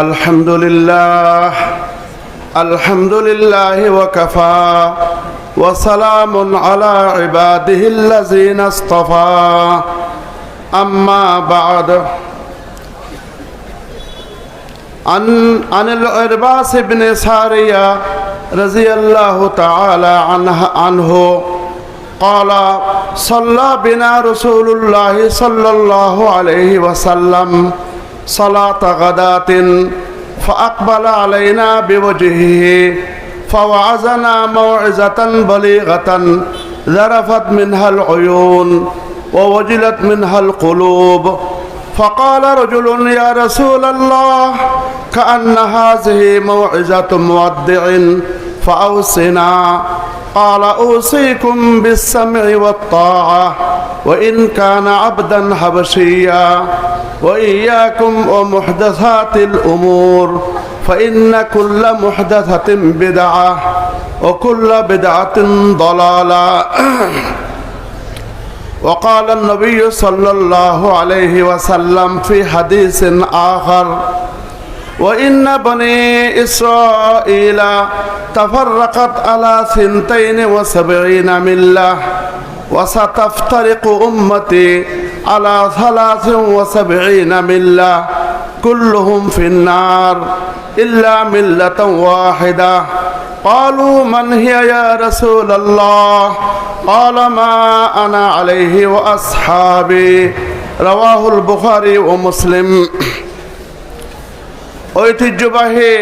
আলহামদুলিল্লাহ আলহামদুলিল্লাহ ওয়া কাফা ওয়া সালামুন আলা ইবাদিহিল্লাযিনা ইসতাফা আম্মা বা'দ عن العرباس بن سارية رضي الله تعالى عنه قال صلى بنا رسول الله صلى الله عليه وسلم صلاة غداة فأقبل علينا بوجهه فوعظنا موعظة بليغة ذرفت منها العيون ووجلت منها القلوب فقال رجل يا رسول الله كأن هذه موعظة مودع فأوصنا قال أوصيكم بالسمع والطاعة وإن كان عبدا حبشيا وإياكم ومحدثات الأمور فإن كل محدثة بدعة وكل بدعة ضلالة وقال النبي صلى الله عليه وسلم في حديث آخر وإن بني إسرائيل تفرقت على 72 ملة وستفترق أمتي على 73 ملة كلهم في النار إلا ملة واحدة قالوا من هي يا رسول الله قال ما أنا عليه وأصحابي رواه البخاري ومسلم ঐতিহ্যবাহী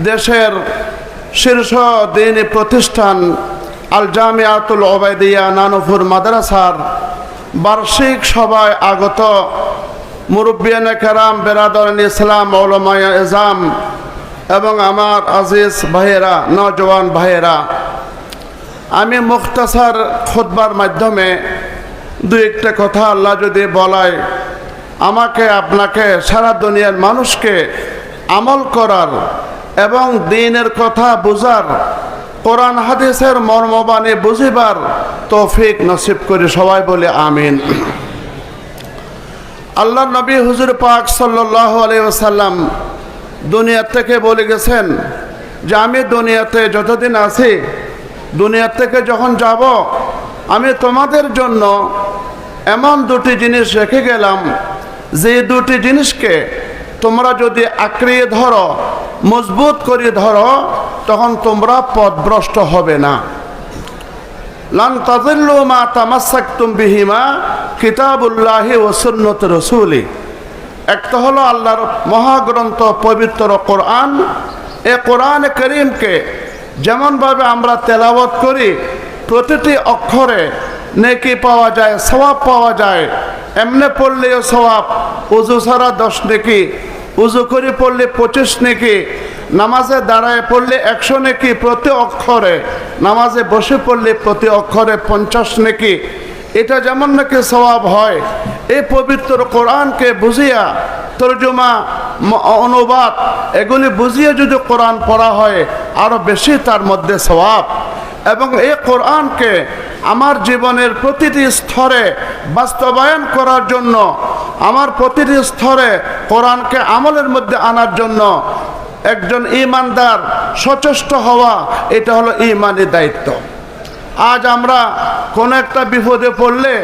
দেশের শীর্ষ দ্বীনি প্রতিষ্ঠান আল জামিয়াতুল ওবাইদিয়া নানুপুর মাদ্রাসার বার্ষিক সভায় আগত মুরব্বিয়ানে কেরাম, বেরাদরান ইসলাম, উলামায়ে ইজাম এবং আমার আজিজ ভাইয়েরা, নওজওয়ান ভাইয়েরা, আমি মুখতাসার খুতবার মাধ্যমে দুই একটা কথা আল্লাহ যদি বলায় আমাকে আপনাকে সারা দুনিয়ার মানুষকে আমল করার এবং দ্বীনের কথা বুঝার, কোরআন হাদিসের মর্মবাণী বুঝিবার তৌফিক নসিব করে সবাই বলে আমিন। আল্লাহ নবী হুজুর পাক সাল্লাল্লাহু আলাইহি ওয়াসাল্লাম দুনিয়া থেকে বলে গেছেন যে আমি দুনিয়াতে যতদিন আছি, দুনিয়া থেকে যখন যাব, আমি তোমাদের জন্য এমন দুটি জিনিস রেখে গেলাম যে দুটি জিনিসকে তোমরা যদি আঁকড়িয়ে ধরো, মজবুত করে ধরো, তখন তোমরা পথভ্রষ্ট হবে না। লান তাযিল্লু মা তামাসসাকতুম বিহিমা কিতাবুল্লাহি ওয়া সুন্নাত রাসূলি। একটা হলো আল্লাহর মহাগ্রন্থ পবিত্র কোরআন। এই কোরআন কারীমকে যেমনভাবে আমরা তেলাওয়াত করি, প্রতিটি অক্ষরে নেকি পাওয়া যায়, সওয়াব পাওয়া যায়। এমনি পড়লেও সওয়াব, উযু ছাড়া 10 নেকি, উযু করে পড়লে 25 নেকি, নামাজে দাঁড়ায় পড়লে 100 নেকি প্রতি অক্ষরে, নামাজে বসে পড়লে প্রতি অক্ষরে 50 নেকি। এটা যেমন নাকি সওয়াব হয়, এই পবিত্র কোরআনকে বুঝিয়া তরজমা, অনুবাদ এগুলি বুঝিয়ে যদি কোরআন পড়া হয় আরো বেশি তার মধ্যে সওয়াব। এবং এই কোরআনকে আমার জীবনের প্রতিটি স্তরে বাস্তবায়ন করার জন্য, আমার প্রতিটি স্তরে কোরআনকে আমলের মধ্যে আনার জন্য একজন ঈমানদার সচেষ্ট হওয়া, এটা হলো ঈমানি দায়িত্ব। আজ আমরা কোন একটা বিপদে পড়লে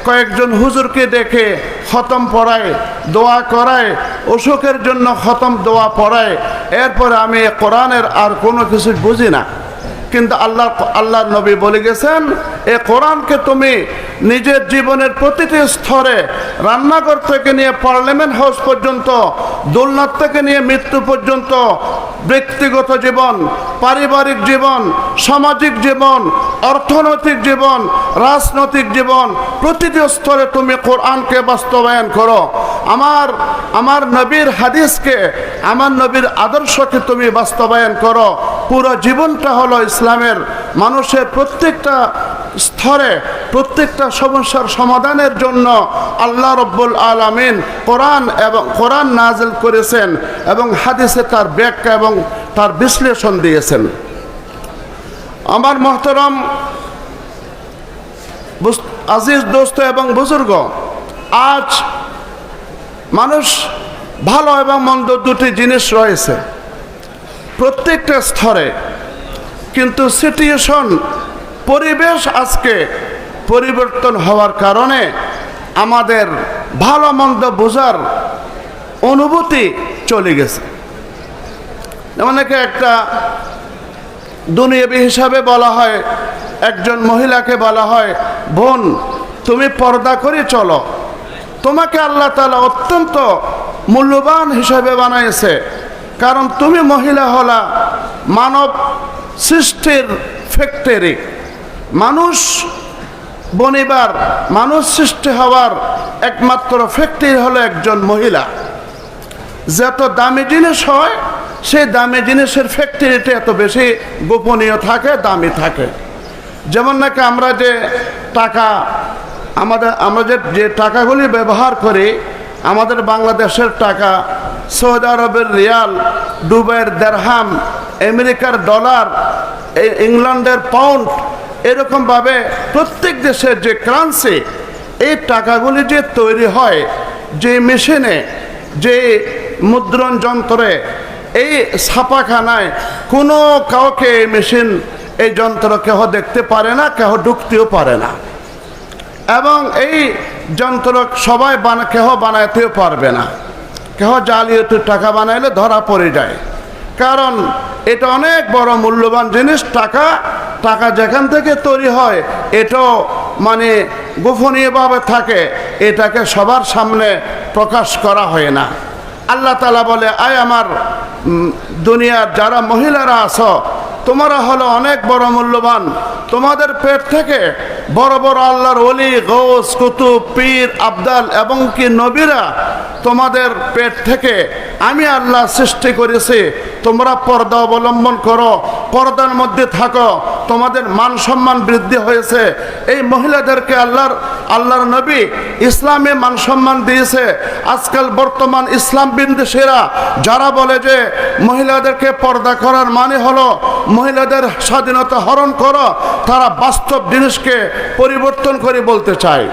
কয়েকজন হুজুরকে দেখে খতম পড়ায়, দোয়া করায়, অসুখের জন্য খতম দোয়া পড়ায়, এরপরে আমি কোরআনের আর কোনো কিছু বুঝি না। কিন্তু আল্লাহর নবী বলে গেছেন, এই কোরআনকে তুমি নিজের জীবনের প্রতিটি স্তরে, রান্নাঘর থেকে নিয়ে পার্লামেন্ট হাউস পর্যন্ত, দোলনার থেকে নিয়ে মৃত্যু পর্যন্ত, ব্যক্তিগত জীবন, পারিবারিক জীবন, সামাজিক জীবন, অর্থনৈতিক জীবন, রাজনৈতিক জীবন, প্রতিটি স্তরে তুমি কোরআনকে বাস্তবায়ন করো। আমার নবীর হাদিসকে, আমার নবীর আদর্শকে তুমি বাস্তবায়ন করো। পুরো জীবনটা হলো ইসলামের মানুষের প্রত্যেকটা স্তরে, প্রত্যেকটা সমস্যার সমাধানের জন্য আল্লাহ রব্বুল আলামিন কোরআন নাজিল করেছেন এবং হাদিসে তার ব্যাখ্যা এবং তার বিশ্লেষণ দিয়েছেন। আমার মহতরম আজিজ দোস্ত এবং বুজুর্গ, আজ মানুষ ভালো এবং মন্দ দুটি জিনিস রয়েছে প্রত্যেকটা স্তরে, কিন্তু সিচুয়েশন, পরিবেশ আজকে পরিবর্তন হওয়ার কারণে আমাদের ভালো মন্দ বোঝার অনুভূতি চলে গেছে। অনেকে একটা দুনিয়াবি হিসাবে বলা হয়, একজন মহিলাকে বলা হয়, বোন তুমি পর্দা করে চলো, তোমাকে আল্লাহ তাআলা অত্যন্ত মূল্যবান হিসাবে বানাইছে, কারণ তুমি মহিলা হলা মানব সৃষ্টির ফ্যাক্টরি। মানুষ বনিবার, মানুষ সৃষ্টি হওয়ার একমাত্র ফ্যাক্টরি হলো একজন মহিলা। যত দামি জিনিস হয় সেই দামি জিনিসের ফ্যাক্টরিতে এত বেশি গোপনীয় থাকে, দামি থাকে। যেমন নাকি আমরা যে টাকা, আমরা যে টাকাগুলি ব্যবহার করি, আমাদের বাংলাদেশের টাকা, সৌদি আরবের রিয়াল, দুবাইয়ের দিরহাম, আমেরিকার ডলার, ইংল্যান্ডের পাউন্ড, এরকমভাবে প্রত্যেক দেশের যে কারেন্সি, এই টাকাগুলি যে তৈরি হয় যে মেশিনে, যে মুদ্রণ যন্ত্রে, এই ছাপাখানায় কোনো কাউকে এই মেশিন, এই যন্ত্র কেহ দেখতে পারে না, কেহ ঢুকতেও পারে না, এবং এই যন্ত্র সবাই কেহ বানাইতেও পারবে না। কেহ জালিয়াতি টাকা বানাইলে ধরা পড়ে যায়, কারণ এটা অনেক বড় মূল্যবান জিনিস। টাকা যেখান থেকে তৈরি হয় এটাও মানে গোপনীয়ভাবে থাকে, এটাকে সবার সামনে প্রকাশ করা হয় না। আল্লাহ তাআলা বলে, আয় আমার দুনিয়ার যারা মহিলারা আছো, তোমরা হলো অনেক বড় মূল্যবান, তোমাদের পেট থেকে বড় বড় আল্লাহর ওলি, গৌস, কুতুব, পীর, আবদাল এবং কি নবীরা তোমাদের পেট থেকে আমি আল্লাহ সৃষ্টি করেছি। তোমরা পর্দা অবলম্বন করো, পর্দার মধ্যে থাকো, তোমাদের মান সম্মান বৃদ্ধি হয়েছে। এই মহিলাদেরকে আল্লাহর নবী ইসলামে মান সম্মান দিয়েছে। আজকাল বর্তমান ইসলাম বিদ্বেষীরা যারা বলে যে মহিলাদেরকে পর্দা করার মানে হলো মহিলাদের স্বাধীনতা হরণ করো, তারা বাস্তব জিনিসকে পরিবর্তন করে বলতে চায়।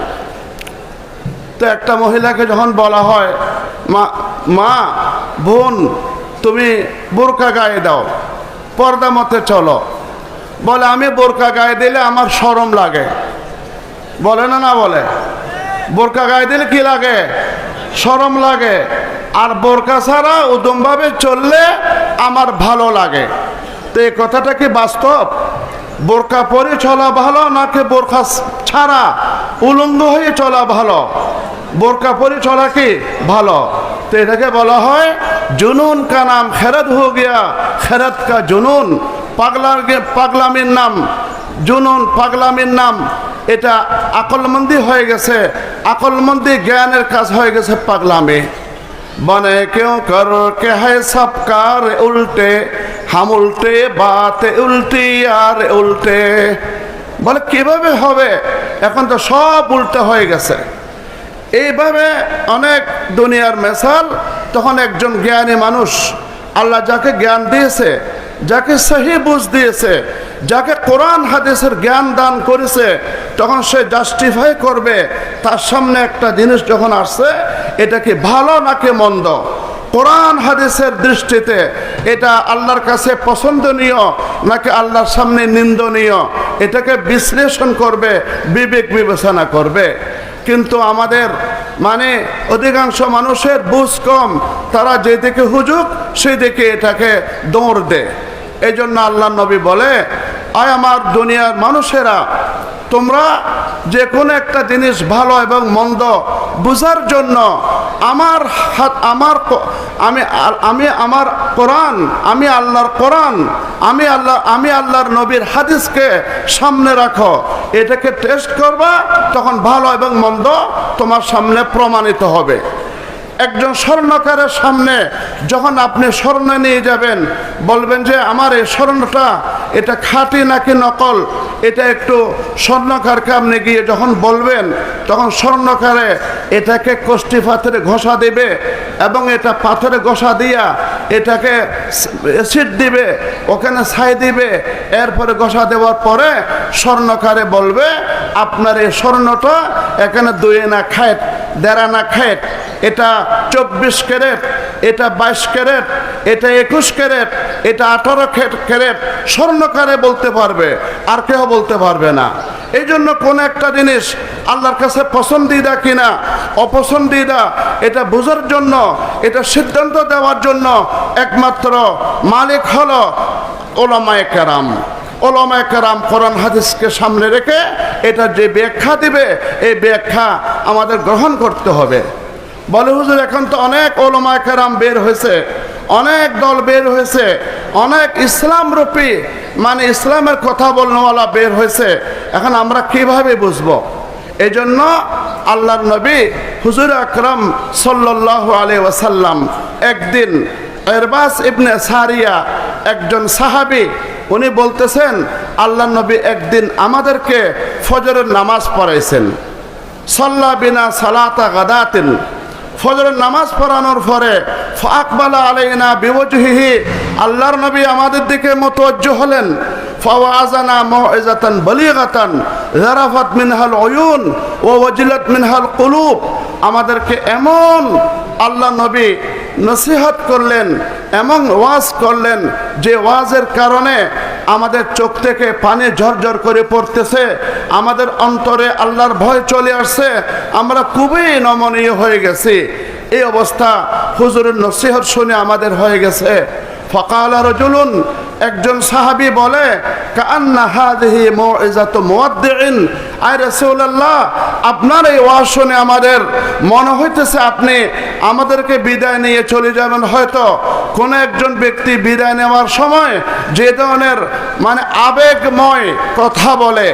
তো একটা মহিলাকে যখন বলা হয়, মা বোন তুমি বোরকা গায়ে দাও, পর্দা মতে চলো, বলে আমি বোরকা গায়ে দিলে আমার শরম লাগে। বলে না, না বলে? বোরকা গায়ে দিলে কি লাগে? শরম লাগে। আর বোরকা ছাড়া উদমভাবে চললে আমার ভালো লাগে। তো এই কথাটা কি বাস্তব? বোরকা পরে চলা ভালো নাকি বোরকা ছাড়া উলঙ্গ হয়ে চলা ভালো? বোরকা পরে চলা কি ভালো? তো এটাকে বলা হয় জুনুন কা নাম খেরাত হো গিয়া, খেরাত কা জুনুন। পাগলামির নাম জুনুন, পাগলামির নাম এটা আকলমন্দি হয়ে গেছে, আকলমন্দি জ্ঞানের কাজ হয়ে গেছে পাগলামি। बने क्यों कर के है सब कार उल्टे, हम उल्टे बात उल्टी यार उल्टे। বলে কিভাবে হবে, এখন তো সব উল্টো হয়ে গেছে। এইভাবে অনেক দুনিয়ার মেসাল। তখন একজন জ্ঞানী মানুষ, আল্লাহ যাকে জ্ঞান দিয়েছে, যাকে সহি বুঝ দিয়েছে, যাকে কোরআন হাদিসের জ্ঞান দান করেছে, তখন সে জাস্টিফাই করবে তার সামনে একটা জিনিস যখন আসছে, এটা কি ভালো নাকি মন্দ, কোরআন হাদিসের দৃষ্টিতে এটা আল্লাহর কাছে পছন্দনীয় নাকি আল্লাহর সামনে নিন্দনীয়, এটাকে বিশ্লেষণ করবে, বিবেক বিবেচনা করবে। কিন্তু আমাদের মানে অধিকাংশ মানুষের বুঝ কম, তারা যেদিকে হুজুক সেই দিকে এটাকে দৌড় দেয়। এই জন্য আল্লাহ নবী বলে, আয় আমার দুনিয়ার মানুষেরা, তোমরা যে কোনো একটা জিনিস ভালো এবং মন্দ বুঝার জন্য আমি আমার কোরআন, আমি আল্লাহর কোরআন, আমি আল্লাহর নবীর হাদিসকে সামনে রাখো, এটাকে টেস্ট করবা, তখন ভালো এবং মন্দ তোমার সামনে প্রমাণিত হবে। একজন স্বর্ণকারের সামনে যখন আপনি স্বর্ণ নিয়ে যাবেন, বলবেন যে আমার এই স্বর্ণটা এটা খাঁটি নাকি নকল, এটা একটু স্বর্ণকারকে আপনি গিয়ে যখন বলবেন, তখন স্বর্ণকারে এটাকে কষ্টি পাথরে ঘষা দেবে এবং এটা পাথরে ঘষা দিয়া এটাকে অ্যাসিড দিবে, ওখানে ছাই দিবে, এরপরে ঘষা দেওয়ার পরে স্বর্ণকারে বলবে আপনার এই স্বর্ণটা এখানে 2 আনা খায়েত, 1.5 আনা খায়েত, এটা 24 ক্যারেট, এটা 22 ক্যারেট, এটা 21 ক্যারেট, এটা 18 ক্যারেট স্বর্ণকারে বলতে পারবে, আর কেউ বলতে পারবে না। এই জন্য কোন একটা জিনিস আল্লাহর কাছে পছন্দিদা কিনা অপছন্দিদা এটা বোঝার জন্য, এটা সিদ্ধান্ত দেওয়ার জন্য একমাত্র মালিক হলো উলামায়ে কেরাম। উলামায়ে কেরাম কোরআন হাদিসকে সামনে রেখে এটা যে ব্যাখ্যা দিবে, এই ব্যাখ্যা আমাদের গ্রহণ করতে হবে। বলে হুজুর এখন তো অনেক উলামায়ে কেরাম বের হয়েছে, অনেক দল বের হয়েছে, অনেক ইসলামরূপী মানে ইসলামের কথা বলনেওয়ালা বের হয়েছে, এখন আমরা কিভাবে বুঝবো? এই জন্য আল্লাহর নবী হুজুর আকরাম সাল্লাল্লাহু আলাইহি ওয়াসাল্লাম একদিন ইরবাস ইবনে সারিয়া একজন সাহাবী, উনি বলতেছেন আল্লাহর নবী একদিন আমাদেরকে ফজরের নামাজ পড়াইছেন। সাল্লা বিনা সালাতা গাদাতিন, ফজরের নামাজ পড়ানোর পরে ফাকবালা আলাইনা বিওজহিহি, আল্লাহর নবী আমাদের দিকে মুতাওয়াজ্জিহ হলেন। ফাওয়াজানা মাউইজাতান বালিগাতান যারাফাত মিনহাল উয়ুন ওয়া ওয়াজিলাত মিনহাল কুলুব, আমাদেরকে এমন আল্লাহ নবী নসিহত করলেন, এমন ওয়াজ করলেন যে ওয়াজের কারণে আমাদের চোখ থেকে পানি ঝরঝর করে পড়তেছে, আমাদের অন্তরে আল্লাহর ভয় চলে আসছে, আমরা খুবই নমনীয় হয়ে গেছি। এই অবস্থা হুজুরের নসিহত শুনে আমাদের হয়ে গেছে। ফাকালা রাজুলুন, একজন সাহাবী বলে কাআন্না হাযিহি মাউইজাতু মুওয়াদ্দিইন, আয় রাসূলুল্লাহ আপনার এই ওয়াজ শুনে আমাদের মনে হইতেছে আপনি আমাদেরকে বিদায় নিয়ে চলে যাবেন। হয়তো কোন একজন ব্যক্তি বিদায় নেওয়ার সময় যে ধরনের মানে আবেগময় কথা বলে,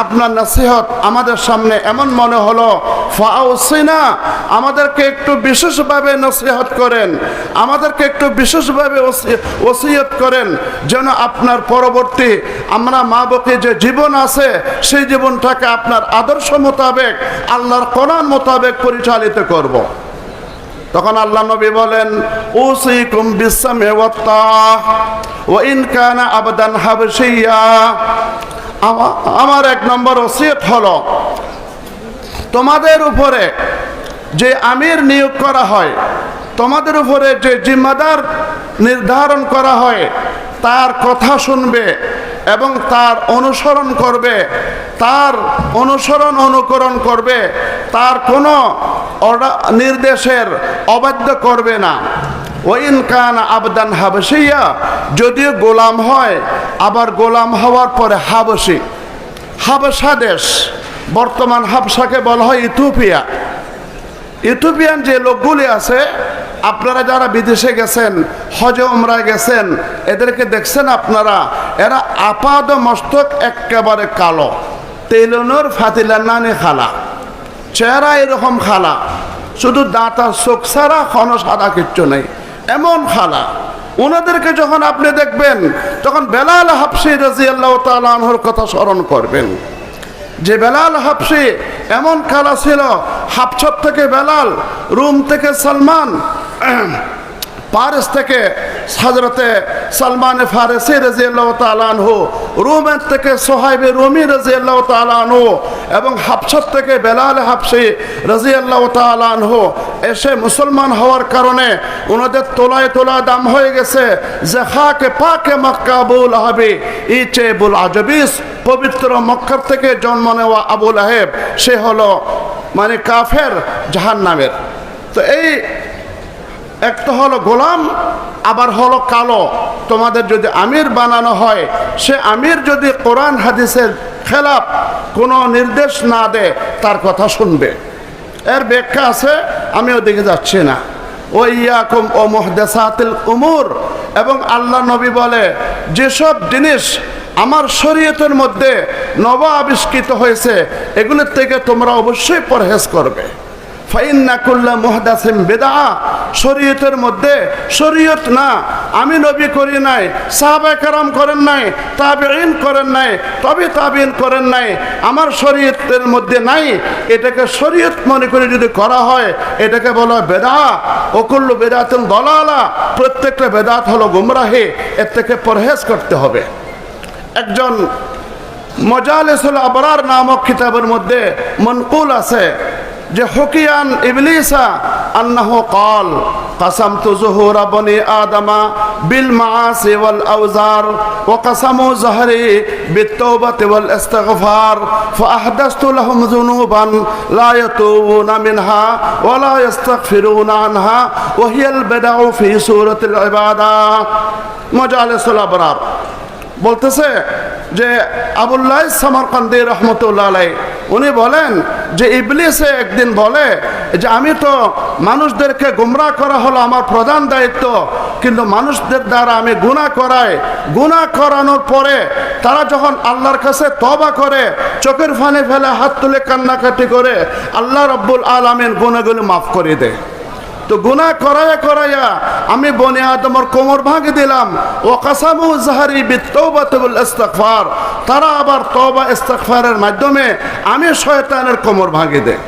আপনার নসিহত আমাদের সামনে এমন মনে হলো। ফাউসিনা, আমাদেরকে একটু বিশেষভাবে নসিহত করেন, আমাদেরকে একটু বিশেষভাবে ওসিয়ত করেন যেন আপনার পরবর্তী আমরা মা বাপে যে জীবন আছে সেই জীবনটাকে আপনার আদর্শ মোতাবেক আল্লাহর কোরআন মোতাবেক পরিচালিত করব। তখন আল্লাহ নবী বলেন উসিকুম বিসসামি ওয়াত তাআহ ওয়া ইন কানা আবদান হাবশিয়া, আমার 1 নম্বর ওসিয়ত হলো তোমাদের উপরে যে আমির নিয়োগ করা হয়, তোমাদের উপরে যে জিম্মাদার নির্ধারণ করা হয়, তার কথা শুনবে এবং তার অনুসরণ করবে, তার অনুকরণ করবে, তার কোনো নির্দেশের অবাধ্য করবে না। ওয়াইন কানা আবদান হাবশিয়া, যদিও গোলাম হয়, আবার গোলাম হওয়ার পরে হাবশি, হাবশা দেশ, বর্তমান হাবশাকে বলা হয় ইথিওপিয়া। ইথিওপিয়ান যে লোকগুলি আছে, আপনারা যারা বিদেশে গেছেন, হজে উমরায় গেছেন, এদেরকে দেখছেন আপনারা, এরা আপাদ মস্তক একেবারে কালো, তেলনুর ফাতিলান্নানি খালা, চেহারা এরকম খালা, শুধু দাঁত আর চোখ ছাড়া কোনো সাদা কিচ্ছু নেই, এমন খালা। ওনাদেরকে যখন আপনি দেখবেন তখন বেলাল হাবশী রাদিয়াল্লাহু তাআলা আনহুর কথা স্মরণ করবেন, যে বেলাল হাবশী এমন কালা ছিল। হাবশার থেকে বেলাল, রুম থেকে সালমান, পারস থেকে হযরতে সালমান ফারসি রাদিয়াল্লাহু তাআলা আনহু, রোমের থেকে সোহাইব রুমি রাদিয়াল্লাহু তাআলা আনহু, এবং হাবশার থেকে বেলাল হাবশী রাদিয়াল্লাহু তাআলা আনহু এসে মুসলমান হওয়ার কারণে ওনাদের তোলায় তোলা দাম হয়ে গেছে। জাখাকে পাকে মক্কা আবু লাহাবি ইচে বুল আজবিস, পবিত্র মক্কার থেকে জন্ম নেওয়া আবু লাহেব, সে হলো মানে কাফের, জাহান্নামের। তো এই একটা হলো গোলাম, আবার হলো কালো। তোমাদের যদি আমির বানানো হয়, সে আমির যদি কোরআন হাদিসের খেলাফ কোনো নির্দেশ না দেয়, তার কথা শুনবে। এর ব্যাখ্যা আছে, আমি ওদিকে যাচ্ছি না। ও ইয়াকুম ও মুহদাসাতিল উমুর, এবং আল্লাহ নবী বলে যেসব জিনিস আমার শরীয়তের মধ্যে নব আবিষ্কৃত হয়েছে, এগুলোর থেকে তোমরা অবশ্যই পরহেজ করবে। ফাইন্না কুল্লা মুহদাসিন বিদআ, শরীয়তের মধ্যে শরীয়ত না, আমি নবী করি নাই, সাহাবায়ে কেরাম করেন নাই, তাবেঈন করেন নাই, তবে তাবেঈন করেন নাই, আমার শরীয়তের মধ্যে নাই, এটাকে শরীয়ত মনে করে যদি করা হয়, এটাকে বলা হয় বিদআ। ও কুল্লু বিদআতিন দালালা, প্রত্যেকটা বিদআত হলো গুমরাহি, এর থেকে পরহেজ করতে হবে। একজন মজালিসুল আবরার নামক কিতাবের মধ্যে মনকুল আছে যে হুকিয়ান ইবলিসা আন্নাহু ক্বাল, قسمت ظهور بني آدم بالمعاصي والأوزار وقسموا ظهري بالتوبة والاستغفار فأحدثت لهم ذنوبا لا يتوبون منها ولا يستغفرون عنها وهي البدع في سورة العبادة مجالس الأبرار বলতেছে যে আবুল্লাহ সামারকান্দি রহমতুল্লাহ আলাইহি উনি বলেন যে ইবলিসে একদিন বলে যে আমি তো মানুষদেরকে গোমরাহ করা হলো আমার প্রধান দায়িত্ব, কিন্তু মানুষদের দ্বারা আমি গুনাহ করাই, গুনাহ করানোর পরে তারা যখন আল্লাহর কাছে তওবা করে চোখের পানি ফেলে হাত তুলে কান্নাকাটি করে আল্লাহ রাব্বুল আলামিন গুনাহগুলো মাফ করে দেয়। তো গুনাহ করাইয়া আমি বনি আদমের কোমর ভাঙে দিলাম। ও কাসামু জাহারি বিত্তওবাতি ওয়াল ইস্তিগফার, তারা আবার তওবা ইস্তিগফারের মাধ্যমে আমি শয়তানের কোমর ভাঙে দেয়।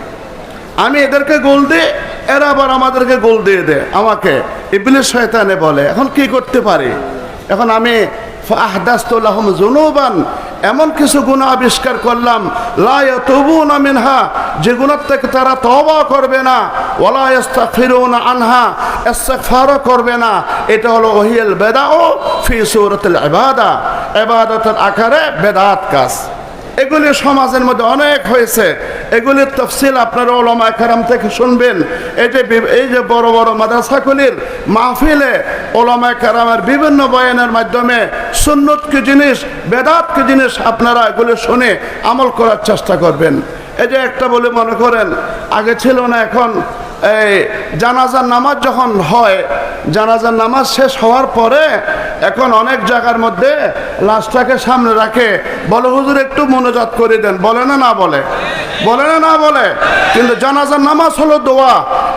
আমি এদেরকে গোল দিই, এরা আবার আমাদেরকে গোল দিয়ে দেয় আমাকে। ইবলিস শয়তানে বলে এখন কি করতে পারি? এখন আমি ফাহদাসতু লাহুম যুনুবান, এমন কিছু গুনাহ আবিষ্কার করলাম লা ইয়াতুবুনা মিনহা, যে গুনাহ থেকে তারা তওবা করবে না, ওয়ালা ইস্তাগফিরুনা আনহা, ইস্তিগফারও করবে না। এটা হলো ওহিয়াল বিদআউ ফি সূরাতিল ইবাদা, ইবাদতের আকারে বেদাত কাজ। এগুলি সমাজের মধ্যে অনেক হয়েছে, এগুলির তফসিল আপনারা উলামায়ে কেরাম থেকে শুনবেন। এই যে বড় বড় মাদ্রাসাগুলির মাহফিলে উলামায়ে কেরামের বিভিন্ন বয়ানের মাধ্যমে সুন্নত কি জিনিস, বেদাত কি জিনিস আপনারা এগুলি শুনে আমল করার চেষ্টা করবেন। এই যে একটা বলে মনে করেন আগে ছিল না, এখন এই জানাজার নামাজ যখন হয়, জানাজার নামাজ শেষ হওয়ার পরে এখন অনেক জায়গার মধ্যে লাশটাকে সামনে রাখে, বলে হুজুর একটু মোনাজাত করে দেন, বলে না না বলে, বলে না না বলে। কিন্তু জানাজার নামাজ হলো দোয়া,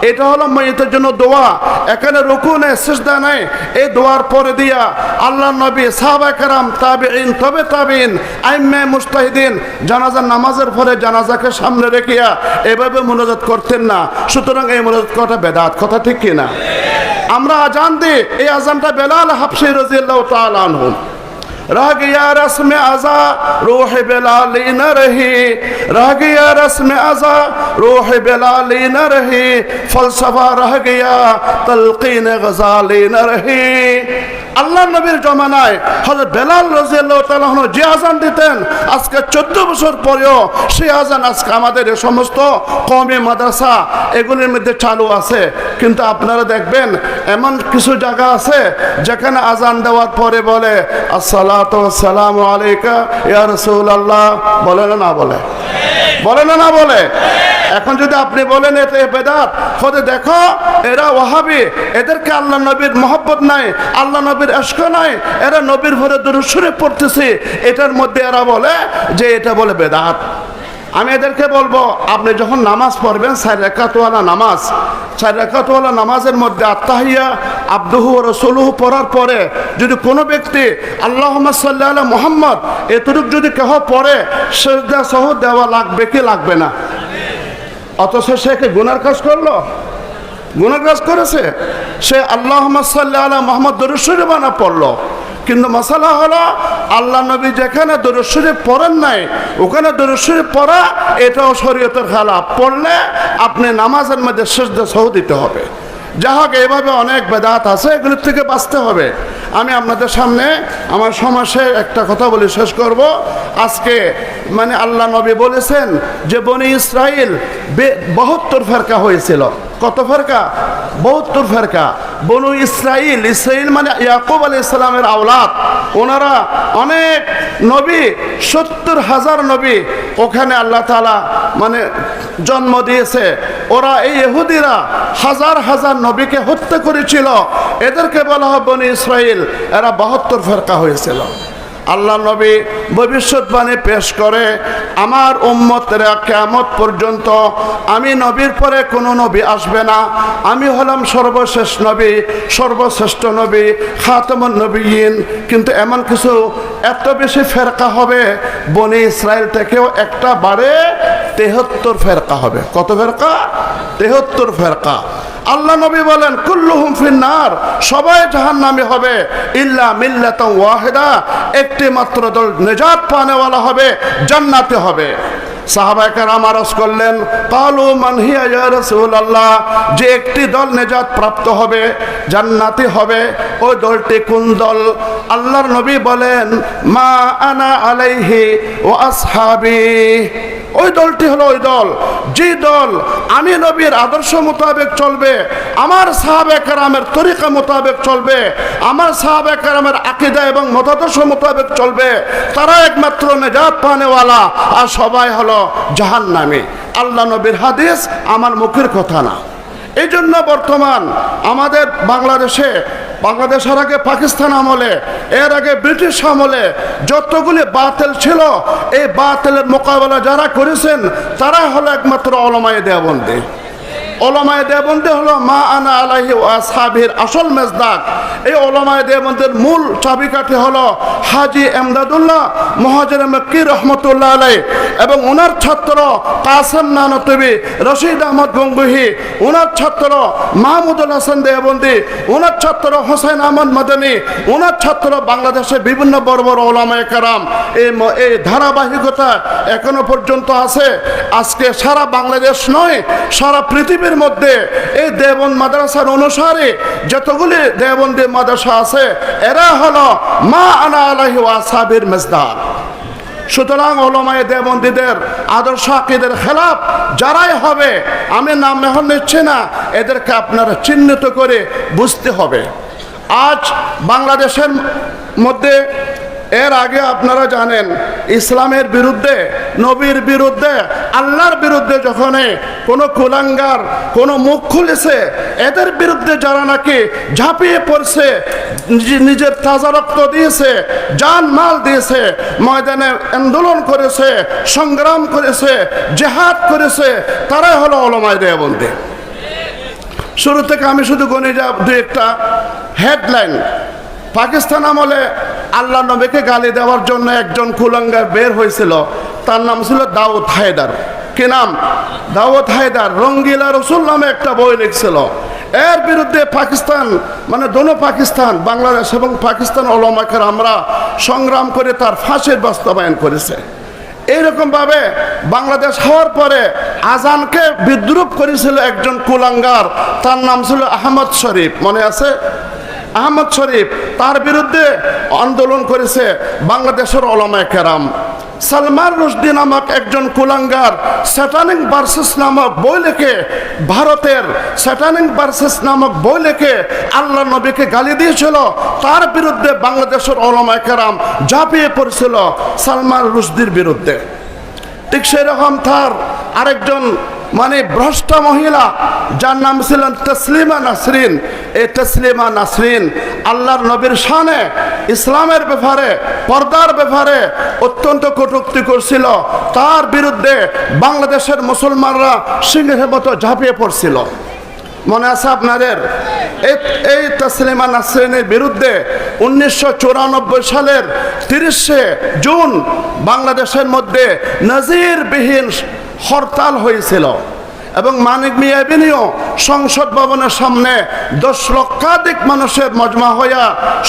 এটা হলো মাইয়িতের জন্য দোয়া। এখানে রুকু নেই, সিজদা নেই, এই দোয়ার পরে দিয়া আল্লাহ নবী, সাহাবায়ে কেরাম, তাবিঈন, তবে তাবিঈন, আইম্মে মুজতাহিদিন জানাজার নামাজের পরে জানাজাকে সামনে রেখিয়া এভাবে মোনাজাত করতেন না। সুতরাং এই মোনাজাত করাটা বেদাত, কথা ঠিক কিনা? আমরা আজান দিই, এই আজানটা বেলাল হাবশী রাদিয়াল্লাহু তাআলা আনহু, रह गया रस्म अज़ा रूह बेलाली न रही, रह गया रस्म अज़ा रूह बेलाली न रही, फलसफा रह गया तलकीन गज़ाली न रही। আল্লাহ নবীর জমানায় হযরত বেলাল রাদিয়াল্লাহু তাআলা আনহু যে আযান দিতেন, আজকে 14 বছর পরেও সেই আযান আজকে আমাদের এই সমস্ত কওমি মাদ্রাসা এগুলির মধ্যে চালু আছে। কিন্তু আপনারা দেখবেন এমন কিছু জায়গা আছে যেখানে আযান দেওয়ার পরে বলে আসসালাতু ওয়াসসালামু আলাইকা ইয়া রাসূলুল্লাহ, বলে না বলে, বলে না বলে। এখন যদি আপনি বলেন এতে বেদাত, খোদে দেখো এরা ওয়াহাবি, এদেরকে আল্লাহ নবীর মহব্বত নাই, আল্লাহ নবীর ইশক নাই, এরা নবীর ভরে দুরূদ শরীফ পড়তেছে, এটার মধ্যে এরা বলে যে এটা বলে বেদাত। আমি এদেরকে বলবো আপনি যখন নামাজ পড়বেন 4 রাকাতওয়ালা নামাজ, 4 রাকাতওয়ালা নামাজের মধ্যে আত্তাহিয়া আবদুহু ওয়া রাসূলুহু পড়ার পরে যদি কোনো ব্যক্তি আল্লাহুম্মা সাল্লি আলা মুহাম্মদ এতটুকু যদি কেহ পড়ে, সিজদা সহ দেওয়া লাগবে কি লাগবে না? অথচ সে কি গুনার কাজ করলো? গুনার কাজ করেছে। সে আল্লাহুম্মা সাল্লি আলা মুহাম্মদ দরুদ শরীফ না পড়লো, কিন্তু মাসালা হলো আল্লাহ নবী যেখানে দরুদ শরীফ পড়েন নাই ওখানে দরুদ শরীফ পড়া এটাও শরীয়তের খেলাফ। পড়লে আপনি নামাজের মধ্যে সিজদা সহ দিতে হবে। যা হোক, এইভাবে অনেক বেদাত আছে, এগুলোর থেকে বাঁচতে হবে। আমি আপনাদের সামনে আমার সমাজে একটা কথা বলে শেষ করব। আজকে মানে আল্লাহ নবী বলেছেন যে বনি ইসরাইল 72 ফেরকা হয়েছিল। কত ফেরকা? 72 ফেরকা। বনু ইসরাইল, ইসরাইল মানে ইয়াকুব আলাইহিস সালামের আওলাদ, ওনারা অনেক নবী, 70,000 নবী ওখানে আল্লাহ তাআলা মানে জন্ম দিয়েছে। ওরা এই ইহুদিরা হাজার হাজার নবীকে হত্যা করেছিল, এদেরকে বলা হয় বনি ইসরাইল। এরা 72 ফেরকা হয়েছিল। আল্লাহ নবী ভবিষ্যৎবাণী পেশ করে, আমার উম্মতেরা কিয়ামত পর্যন্ত আমি নবীর পরে কোনো নবী আসবে না, আমি হলাম সর্বশেষ নবী, সর্বশ্রেষ্ঠ নবী, খাতামুন নবিয়্যিন। কিন্তু এমন কিছু এত বেশি ফেরকা হবে, বনি ইসরাইল থেকেও একটা বাড়ে 73 ফেরকা হবে। কত ফেরকা? 73 ফেরকা। আল্লাহ নবী বলেন কুল্লুহুম ফিন্নার, সবাই জাহান্নামী হবে, ইল্লা মিল্লাতান ওয়াহিদা, একটি মাত্র দল নেজাত পানেওয়ালা হবে, জান্নাতে হবে। সাহাবায়ে কেরাম আরজ করলেন, কালু মান হিয়া ইয়া রাসূলুল্লাহ, যে একটি দল নেজাত প্রাপ্ত হবে, জান্নাতি হবে, ওই দলটি কোন দল? আল্লাহর নবী বলেন, মা আনা আলাইহি ওয়া আসহাবি। ওই দলটি হলো ওই দল, যে দল আমি নবীর আদর্শ মোতাবেক চলবে, আমার সাহাবায়ে কেরামের তরিকা মোতাবেক চলবে, আমার সাহাবায়ে কেরামের আকীদা এবং মতাদর্শ মোতাবেক চলবে, তারা একমাত্র নেজাত পানেওয়ালা, আর সবাই হলো জাহান্নামী। আল্লাহ নবীর হাদিস, আমার মুখের কথা না। এই জন্য বর্তমান আমাদের বাংলাদেশের আগে পাকিস্তান আমলে, এর আগে ব্রিটিশ আমলে যতগুলি বাতিল ছিল, এই বাতিলের মোকাবেলা যারা করেছেন তারা হলো একমাত্র উলামায়ে দেওবন্দি। উলামায়ে দেওবন্দি হলো মা আনা আলাইহি ওয়া আসহাবির আসল মেজদাক। এই উলামায়ে দেওবন্দির মূল চাবিকাঠি হলো হাজী এমদাদুল্লাহ মুহাজির মক্কি রহমতুল্লাহ আলাইহি এবং ওনার ছাত্র কাসেম নানতবী, রশিদ আহমদ গঙ্গুহি, ওনার ছাত্র মাহমুদুল হাসান দেওবন্দি, ওনার ছাত্র হোসেন আহমদ মাদানী, ওনার ছাত্র বাংলাদেশের বিভিন্ন বড় বড় উলামায়ে কেরাম। এই ধারাবাহিকতা এখনো পর্যন্ত আছে। আজকে সারা বাংলাদেশ নয়, সারা পৃথিবীর মধ্যে এই দেওবন্দ মাদ্রাসার অনুসারী যতগুলি দেওবন্দি মাদ্রাসা আছে, এরা হলো মা আনা আলাইহি ওয়া আসহাবির মেজদার। সুতরাং উলামায়ে দেওবন্দিদের আদর্শ আকীদার খেলাফ যারাই হবে, আমি নাম এখন নিচ্ছি না, এদেরকে আপনারা চিহ্নিত করে বুঝতে হবে। আজ বাংলাদেশের মধ্যে, এর আগে আপনারা জানেন, ইসলামের বিরুদ্ধে, নবীর বিরুদ্ধে, আল্লাহর বিরুদ্ধে যখন কোনো কুলাঙ্গার কোনো মুখ খুলেছে, এদের বিরুদ্ধে যারা নাকি ঝাঁপিয়ে পড়ছে, নিজের তাজা রক্ত দিয়েছে, জান মাল দিয়েছে, ময়দানে আন্দোলন করেছে, সংগ্রাম করেছে, জিহাদ করেছে, তারাই হলো উলামায়ে দেওবন্দি। শুরু থেকে আমি শুধু গণে যাব দু একটা হেডলাইন। পাকিস্তান আমলে আল্লাহ নবীকে গালি দেওয়ার জন্য একজন কুলাঙ্গার বের হয়েছিল, তার নাম ছিল দাউদ হায়দার। কি নাম? দাউদ হায়দার। রঙ্গিলা রসুল নামে একটা বই লিখছিল। এর বিরুদ্ধে পাকিস্তান, মানে দোনো পাকিস্তান, বাংলাদেশ এবং পাকিস্তান উলামায়ে কেরামরা সংগ্রাম করে তার ফাঁসির বাস্তবায়ন করেছে। এইরকমভাবে বাংলাদেশ হওয়ার পরে আজানকে বিদ্রুপ করেছিল একজন কুলাঙ্গার, তার নাম ছিল আহমদ শরীফ। মনে আছে? আহমদ শরীফ, তার বিরুদ্ধে আন্দোলন করেছে বাংলাদেশের উলামায়ে কেরাম। সালমান রুশদি নামক একজন কুলাঙ্গার স্যাটানিক ভার্সেস নামক বই লিখে, ভারতের স্যাটানিক ভার্সেস নামক বই লিখে আল্লাহ নবীকে গালি দিয়েছিল। তার বিরুদ্ধে বাংলাদেশের উলামায়ে কেরাম ঝাঁপিয়ে পড়েছিল সালমান রুশদির বিরুদ্ধে। ঠিক সেরকম তার আরেকজন মানে ভ্রষ্টা মহিলা, যার নাম ছিলেন তসলিমা নাসরিন। এই তসলিমা নাসরিন আল্লাহর নবীর শানে, ইসলামের ব্যাপারে, পর্দার ব্যাপারে অত্যন্ত কটূক্তি করছিল। তার বিরুদ্ধে বাংলাদেশের মুসলমানরা সিংহের মতো ঝাঁপিয়ে পড়ছিল। মনে আছে আপনাদের? এই তসলিমা নাসরিনের বিরুদ্ধে 1994 সালের 30শে জুন বাংলাদেশের মধ্যে নজিরবিহীন হরতাল হয়েছিল এবং মানিক মিয়া এভিনিউ সংসদ ভবনের সামনে 10 লক্ষাধিক মানুষের মজমা হইয়া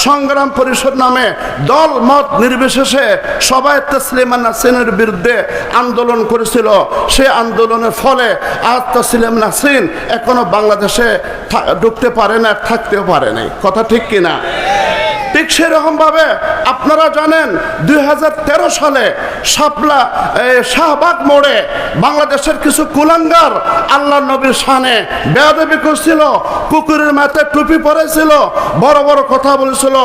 সংগ্রাম পরিষদ নামে দল মত নির্বিশেষে সবাই তসলিমা নাসরিনের বিরুদ্ধে আন্দোলন করেছিল। সেই আন্দোলনের ফলে আজ তসলিমা নাসরিন এখনো বাংলাদেশে ঢুকতে পারে না, থাকতেও পারে নাই। কথা ঠিক কিনা? ঠিক সেরকমভাবে আপনারা জানেন 2013 সালে শাহবাগ মোড়ে বাংলাদেশের কিছু কুলাঙ্গার আল্লাহ নবীর শানে বেয়াদবি করছিল, কুকুরের মাথায় টুপি পরেছিল, বড় বড় কথা বলেছিল।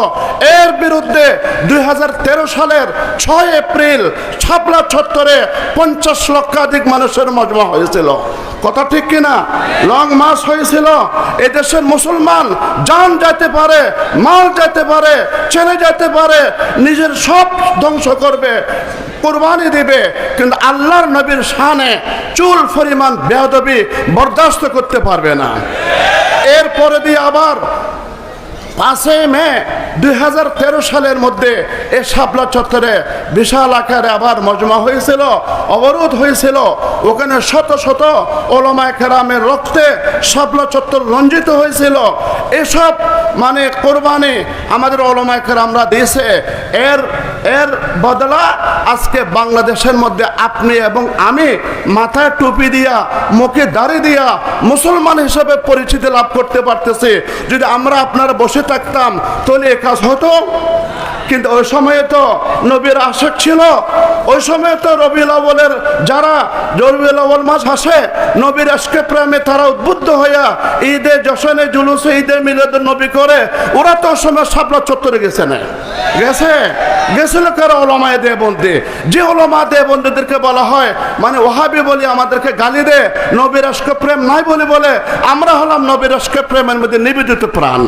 এর বিরুদ্ধে 2013 সালের 6 এপ্রিল শাপলা চত্বরে 50 লক্ষাধিক মানুষের মজমা হয়েছিল। কথা ঠিক কিনা? লং মার্চ হয়েছিল। এদেশের মুসলমান জান যেতে পারে, মাল যেতে পারে, ছেড়ে যেতে পারে, নিজের সব ধ্বংস করবে, কুরবানি দিবে, কিন্তু আল্লাহর নবীর শানে চুল পরিমাণ বেয়াদবি বরদাস্ত করতে পারবে না। এরপরে দিয়ে আবার 5 মে 2013 সালের মধ্যে এই শাপলা চত্বরে বিশাল আকারে আবার মজমা হয়েছিল, অবরোধ হয়েছিল। ওখানে শত শত উলামায়ে কেরামের রক্তে শাপলা চত্বর রঞ্জিত হয়েছিল। এসব মানে কোরবানি আমাদের উলামায়ে কেরামরা দিয়েছে। এর এর বদলা আজকে বাংলাদেশের মধ্যে আপনি এবং আমি মাথায় টুপি দিয়া মুখে দাড়ি দিয়া মুসলমান হিসেবে পরিচিতি লাভ করতে পারতেছি। যদি আমরা আপনারা বসে থাকতাম তাহলে এ কাজ হতো? কিন্তু ওই সময়ে তো নবীর আশিক ছিল, ওই সময়ে তো রবিউল আউয়ালের যারা রবিউল আউয়াল মাস আসে নবীর আশকে প্রেমে তারা উদ্বুদ্ধ হইয়া ঈদে জশনে জুলুসে ঈদে মিলাদুন নবী করে ওরা তো ওই সময় শাপলা চত্বরে গেছে না গেছিল কারো ওলামায়ে দেওবন্দি। যে ওলামা দেওবন্দিদেরকে বলা হয় মানে ওহাবি বলি আমাদেরকে গালি দে, নবীর আশকে প্রেম নাই বলে আমরা হলাম নবীর আশকে প্রেমের মধ্যে নিবেদিত প্রাণ।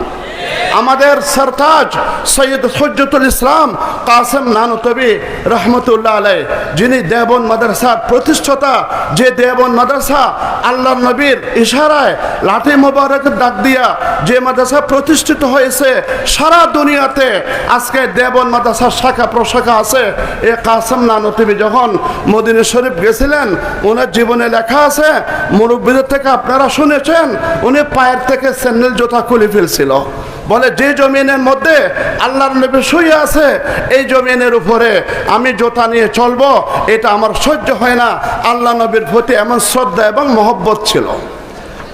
আমাদের সরতাজ সৈয়দ হুজ্জতুল ইসলাম কাসেম নানুতবি রহমতুল্লাহ আলাই, যিনি দেওবন্দ মাদ্রাসার প্রতিষ্ঠাতা, যে দেওবন্দ মাদ্রাসা আল্লাহর নবীর ইশারায় লাঠি মোবারকের ডাক দিয়া যে মাদ্রাসা প্রতিষ্ঠিত হয়েছে সারা দুনিয়াতে, আজকে দেওবন্দ মাদ্রাসার শাখা প্রশাখা আছে। এ কাসেম নানুতবি যখন মদিনা শরীফ গেছিলেন, ওনার জীবনে লেখা আছে, মুরব্বীদের থেকে আপনারা শুনেছেন, উনি পায়ের থেকে স্যান্ডেল জুতা খুলে ফেলছিল। বলে যে জমিনের মধ্যে আল্লাহর নবী শুয়ে আছে এই জমিনের উপরে আমি জুতা নিয়ে চলবো, এটা আমার সহ্য হয় না। আল্লাহ নবীর প্রতি এমন শ্রদ্ধা এবং মহব্বত ছিল।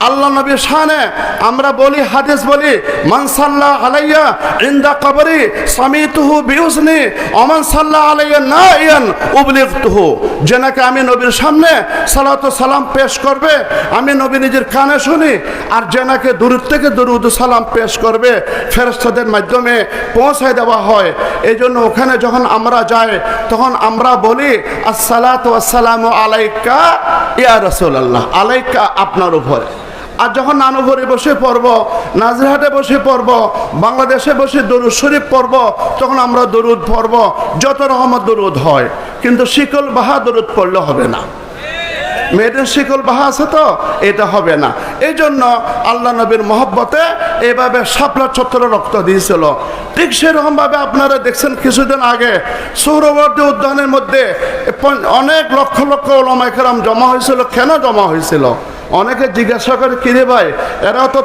আল্লাহ নবীর শানে আমরা বলি, হাদিস বলি, মান সাল্লা আলাইয়া ইনদা কবরি সামিতুহু বিউজনি ওমান সাল্লা আলাইয়া নাইয়ান উবলিগতুহু। যে নাকি আমি নবীর সামনে সালাতু সালাম পেশ করবে আমি নবী নিজের কানে শুনি, আর যে নাকি দূর থেকে দরুদ সালাম পেশ করবে ফেরেশতাদের মাধ্যমে পৌঁছায় দেওয়া হয়। এই জন্য ওখানে যখন আমরা যাই তখন আমরা বলি আসসালাতু ওয়াসসালামু আলাইকা ইয়া রাসূলুল্লাহ, আলাইকা আপনার উপরে। আর যখন নানুভরে বসে পড়ব, নাজিরহাটে বসে পড়ব, বাংলাদেশে বসে দরুদ শরীফ পড়ব, তখন আমরা দরুদ পড়ব যত রকমের দরুদ হয়, কিন্তু শিকল বাহা দরুদ পড়লে হবে না। মেয়েদের শিকল বাহা আছে তো, এটা হবে না। এই জন্য আল্লাহ নবীর মহব্বতে এভাবে শাপলা চত্বরে রক্ত দিয়েছিল। ঠিক সেরকমভাবে আপনারা দেখছেন কিছুদিন আগে সোহরাওয়ার্দী উদ্যানের মধ্যে অনেক লক্ষ লক্ষ ওলামায়ে কেরাম জমা হয়েছিল। কেন জমা হয়েছিল? অনেকে জিজ্ঞাসা করে, কিরে ভাই এরাও তো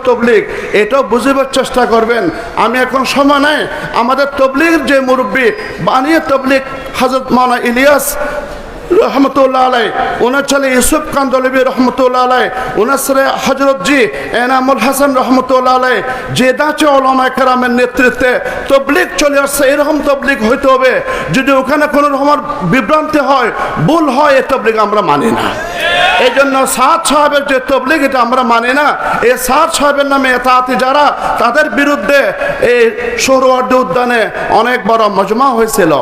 তবলিগ, এটাও বুঝিবার চেষ্টা করবেন। আমি এখন সময় নাই, আমাদের তবলিগের যে মুরব্বী বানিয়ে তবলিগ হযরত মাওলানা ইলিয়াস রহমতুল্লাহ আলাই, ওনার ছেলে ইউসুফ কান্দলবি রহমতুল্লাহ আলাই, ওনার ছেলে হজরত জি এনামুল হাসান রহমতুল্লাহ আলাই, যে দাঁচে ওলামায়ে কেরামের নেতৃত্বে তবলিগ চলে আসছে। এরকম তবলিগ হইতে হবে। যদি ওখানে কোনো রকমের বিভ্রান্তি হয়, ভুল হয়, এই তবলিগ আমরা মানি না। এই জন্য সাদ সাহেবের যে তবলিগ এটা আমরা মানি না। এই সাদ সাহেবের নামে এতাআতি যারা, তাদের বিরুদ্ধে এই সোহরাওয়ার্দী উদ্যানে অনেক বড় মজমা হয়েছিল।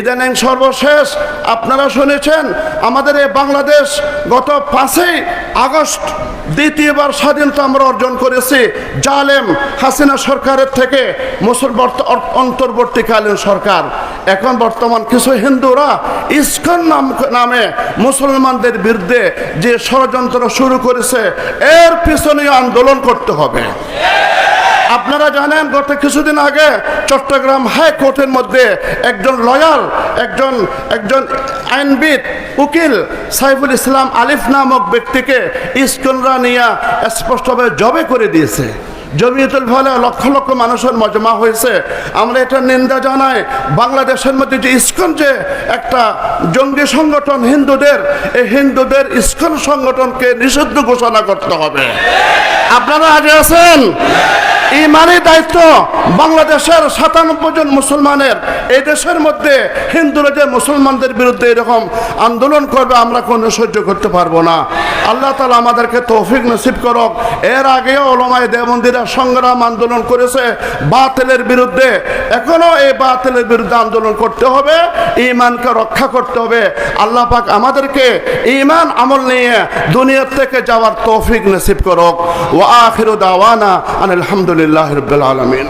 ইদানিং সর্বশেষ আপনারা শুনেছেন আমাদের এই বাংলাদেশ গত 5ই আগস্ট দ্বিতীয়বার স্বাধীনতা আমরা অর্জন করেছি জালেম হাসিনা সরকারের থেকে। অন্তর্বর্তীকালীন সরকার এখন বর্তমান কিছু হিন্দুরা ইসকন নামে মুসলমানদের বিরুদ্ধে যে ষড়যন্ত্র শুরু করেছে, এর পিছনে আন্দোলন করতে হবে। আপনারা জানেন গত কিছুদিন আগে চট্টগ্রাম হাইকোর্টের মধ্যে একজন লয়ার, একজন আইনবিদ, উকিল সাইফুল ইসলাম আলিফ নামক ব্যক্তিকে ইসকনরা নিয়ে স্পষ্টভাবে জবে করে দিয়েছে। জমিয়তুল ফলে লক্ষ লক্ষ মানুষের মজমা হয়েছে। আমরা এটা নিন্দা জানাই। বাংলাদেশের মধ্যে যে ইসকন যে একটা জঙ্গি সংগঠন হিন্দুদের, এই হিন্দুদের ইসকন সংগঠনকে নিষিদ্ধ ঘোষণা করতে হবে। আপনারা আজ আছেন, ইমানি দায়িত্ব বাংলাদেশের 97 জন মুসলমানের। এই দেশের মধ্যে হিন্দুরা যে মুসলমানদের বিরুদ্ধে এরকম আন্দোলন করবে আমরা কোনো সহ্য করতে পারবো না। আল্লাহ তাআলা আমাদেরকে তৌফিক নসিব করুক। এর আগেও ওলামায়ে দেওবন্দিরা সংগ্রাম আন্দোলন করেছে বাতিলের বিরুদ্ধে, এখনো এই বাতিলের বিরুদ্ধে আন্দোলন করতে হবে, ঈমানকে রক্ষা করতে হবে। আল্লাহ পাক আমাদেরকে ঈমান আমল নিয়ে দুনিয়া থেকে যাওয়ার তৌফিক নসিব করুক। ওয়া আখিরু দাওয়ানা আলহামদুলিল্লাহি রাব্বিল আলামিন।